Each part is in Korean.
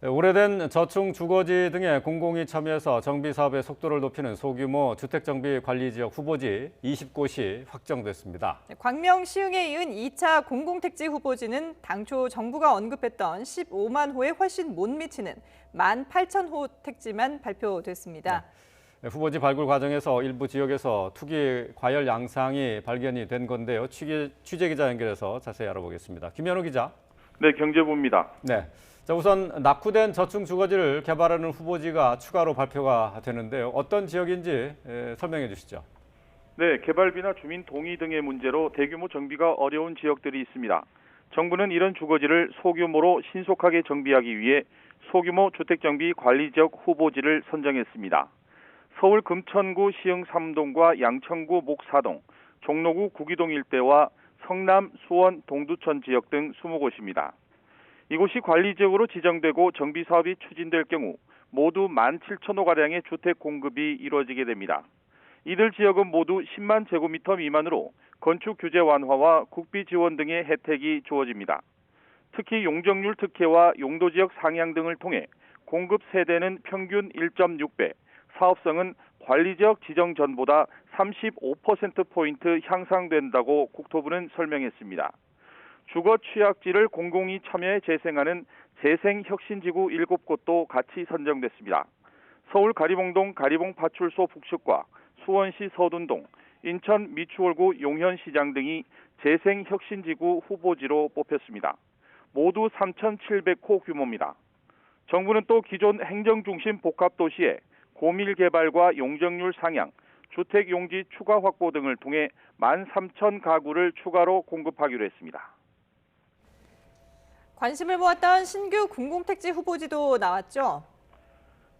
네, 오래된 저층 주거지 등의 공공이 참여해서 정비 사업의 속도를 높이는 소규모 주택정비관리지역 후보지 20곳이 확정됐습니다. 광명 시흥에 이은 2차 공공택지 후보지는 당초 정부가 언급했던 15만 호에 훨씬 못 미치는 18,000호 택지만 발표됐습니다. 네, 후보지 발굴 과정에서 일부 지역에서 투기 과열 양상이 발견이 된 건데요. 취재 기자 연결해서 자세히 알아보겠습니다. 김현우 기자. 네, 경제부입니다. 네. 자, 우선 낙후된 저층 주거지를 개발하는 후보지가 추가로 발표가 되는데요. 어떤 지역인지 설명해 주시죠. 네, 개발비나 주민 동의 등의 문제로 대규모 정비가 어려운 지역들이 있습니다. 정부는 이런 주거지를 소규모로 신속하게 정비하기 위해 소규모 주택정비 관리지역 후보지를 선정했습니다. 서울 금천구 시흥 3동과 양천구 목사동, 종로구 구기동 일대와 성남, 수원, 동두천 지역 등 20곳입니다. 이곳이 관리지역으로 지정되고 정비 사업이 추진될 경우 모두 17,000호가량의 주택 공급이 이루어지게 됩니다. 이들 지역은 모두 10만 제곱미터 미만으로 건축 규제 완화와 국비 지원 등의 혜택이 주어집니다. 특히 용적률 특혜와 용도지역 상향 등을 통해 공급 세대는 평균 1.6배, 사업성은 관리지역 지정 전보다 35%포인트 향상된다고 국토부는 설명했습니다. 주거 취약지를 공공이 참여해 재생하는 재생혁신지구 7곳도 같이 선정됐습니다. 서울 가리봉동 가리봉파출소 북측과 수원시 서둔동, 인천 미추홀구 용현시장 등이 재생혁신지구 후보지로 뽑혔습니다. 모두 3,700호 규모입니다. 정부는 또 기존 행정중심 복합도시에 고밀개발과 용적률 상향, 주택용지 추가 확보 등을 통해 13,000가구를 추가로 공급하기로 했습니다. 관심을 모았던 신규 공공택지 후보지도 나왔죠?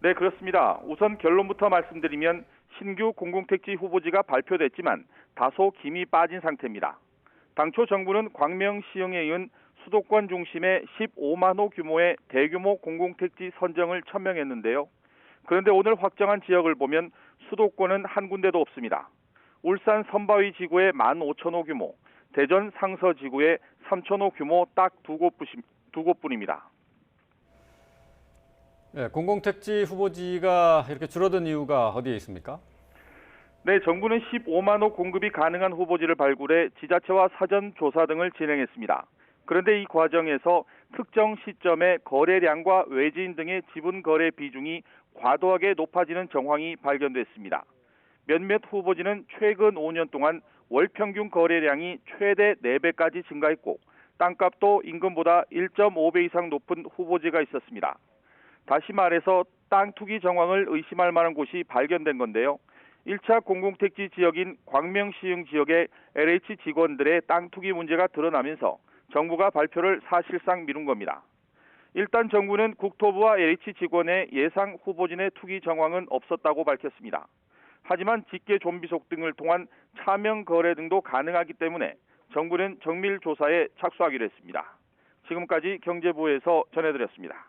네, 그렇습니다. 우선 결론부터 말씀드리면 신규 공공택지 후보지가 발표됐지만 다소 김이 빠진 상태입니다. 당초 정부는 광명 시흥에 이은 수도권 중심의 15만 호 규모의 대규모 공공택지 선정을 천명했는데요. 그런데 오늘 확정한 지역을 보면 수도권은 한 군데도 없습니다. 울산 선바위 지구의 15,000호 규모, 대전 상서 지구의 3,000호 규모 딱 두 곳뿐입니다. 네, 공공택지 후보지가 이렇게 줄어든 이유가 어디에 있습니까? 네, 정부는 15만 호 공급이 가능한 후보지를 발굴해 지자체와 사전 조사 등을 진행했습니다. 그런데 이 과정에서 특정 시점에 거래량과 외지인 등의 지분 거래 비중이 과도하게 높아지는 정황이 발견됐습니다. 몇몇 후보지는 최근 5년 동안 월 평균 거래량이 최대 4배까지 증가했고 땅값도 임금보다 1.5배 이상 높은 후보지가 있었습니다. 다시 말해서 땅 투기 정황을 의심할 만한 곳이 발견된 건데요. 1차 공공택지 지역인 광명 시흥 지역의 LH 직원들의 땅 투기 문제가 드러나면서 정부가 발표를 사실상 미룬 겁니다. 일단 정부는 국토부와 LH 직원의 예상 후보진의 투기 정황은 없었다고 밝혔습니다. 하지만 직계 좀비속 등을 통한 차명 거래 등도 가능하기 때문에 정부는 정밀 조사에 착수하기로 했습니다. 지금까지 경제부에서 전해드렸습니다.